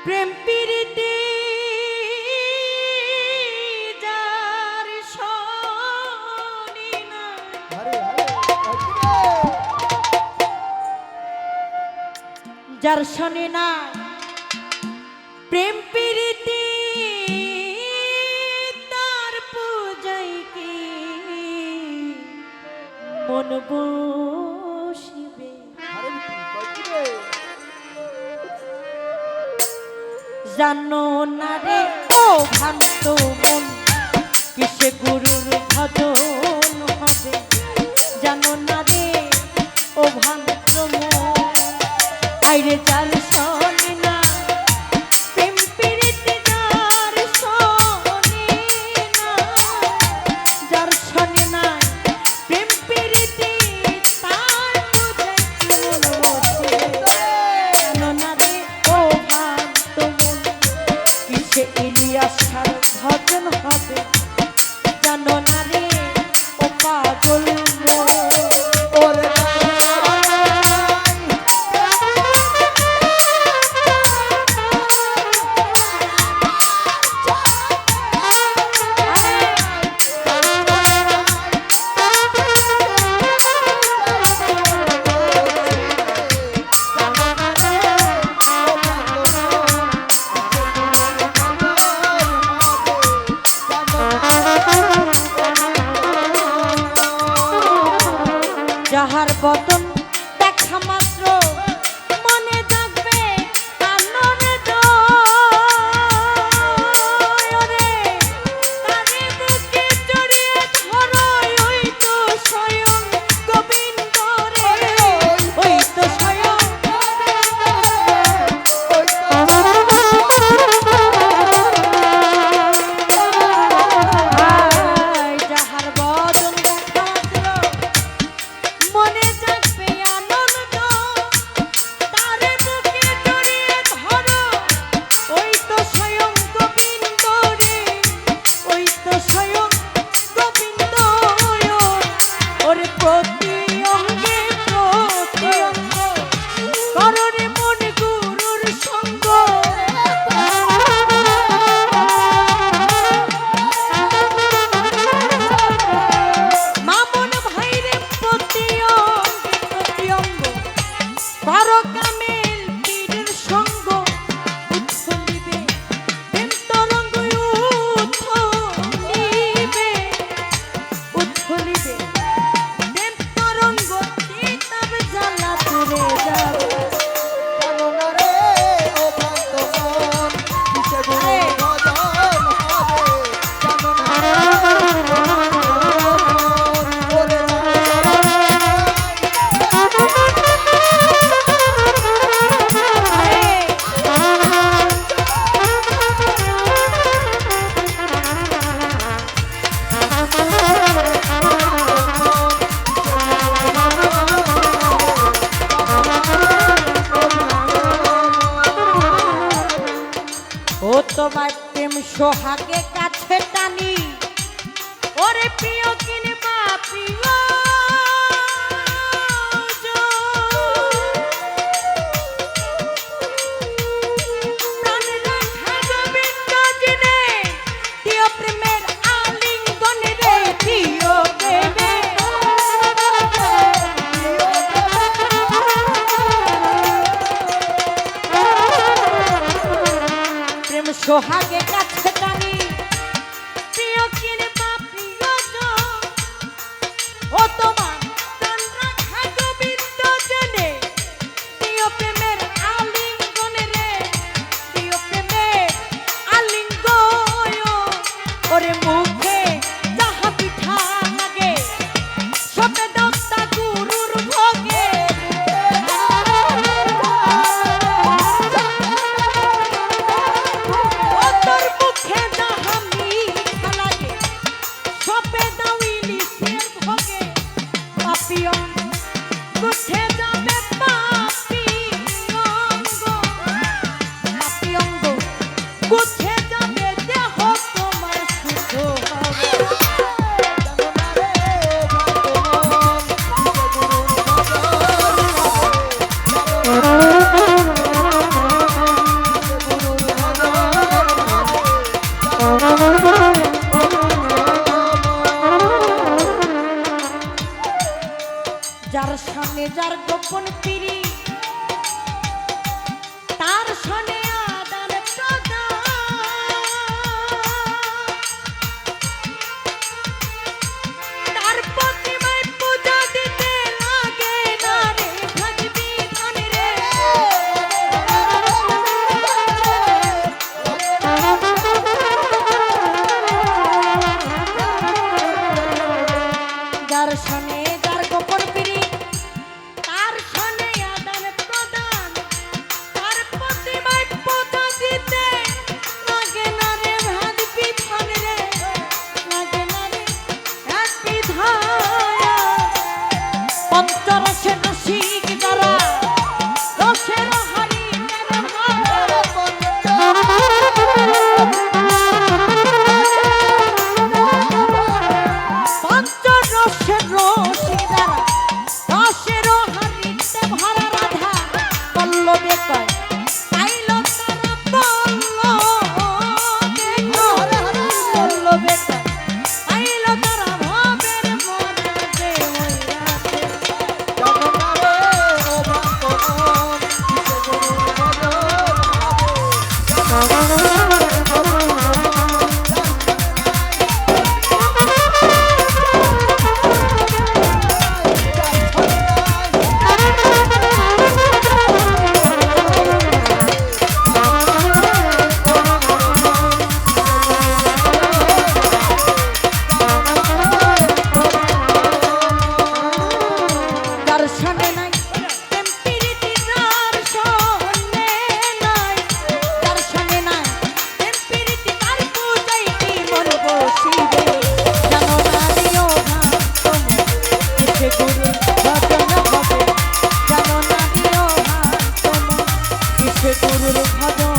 প্রেম প্রীতি যার শনি না, যার শনি না প্রেম প্রীতি তার পূজায় কি মন বসিবে। জানো না রে ও ভ্রান্ত মন কিসে গুরুর ভজন হবে। জানো না রে ও ভ্রান্ত মন আইরে যার শনি না প্রেম প্রীতি যার শনি না, যার শনি না প্রেম প্রীতি তার পূজায় কি মন বসে। জানো না রে ও ভ্রান্ত মন কিসে ইলিয়াসার ভজন হবে। জানো না রে ও পাগল মন ওরে যাহার বদন দেখা মাত্র মনে জাগবে আনন্দ, ওরে তারে বুকে জড়িয়ে ধরো ওই তো স্বয়ং গোবিন্দ রে, ওই তো স্বয়ং যাহার বদন দেখা মাত্র মনে জাগবে আনন্দ, তারে বুকে জড়িয়ে ধরো ওই তো স্বয়ং গোবিন্দ রে, ওই তো স্বয়ং গোবিন্দ। ওরে প্রতি অঙ্গে প্রতি অঙ্গ করো রে মন গুরুর সঙ্গ। মামুন ভাইরে প্রতি অঙ্গে প্রতি অঙ্গ করো কামেল পীরের সঙ্গ। উচ্ছলিবে প্রেম তরঙ্গ উচ্ছলিবে, উচ্ছলিবে প্রেম তরঙ্গ তিতাব জ্বালা তুরে যাবে। জানো না রে ও ভ্রান্ত মন কিসে গুরুর ভজন হবে। জানো না রে ও ভ্রান্ত মন ওরে ও তোমার প্রেম সোহাগে কাছে টানি, ওরে প্রিয় কিনবা প্রিয় প্রাণ রাখা গোবিন্দ জিনে দিও প্রেমের আলিঙ্গন রে, দিও প্রেমের প্রেম সোহাগে কাছে টানি প্রিয় কিনবা প্রিয়জন। ও তোমার প্রাণ রাখা গোবিন্দ জেনে দিও প্রেমের আলিঙ্গন রে, দিও প্রেমের আলিঙ্গন। ওরে মুখে যাহা পিঠা লাগে সবে দত্তা গুরুর ভোগে। ও তোর মুখে লোভে কয় আইলো তারা বললো দেখো হরে হরে লোভে কয় আইলো তারা ভবের মনে যে হইয়াছে জানো না রে ও ভ্রান্ত মন কিসে গুরুর ভজন হবে যার সনে নাই প্রেম প্রীতি যার সনে নাই যার সনে নাই প্রেম প্রীতি তার পূজাই কি মন বসিবে জানো না দিও ভ্রান্ত মন কিসে গুরুর ভজন হবে জানো না দিও ভ্রান্ত মন কিসে গুরুর ভজন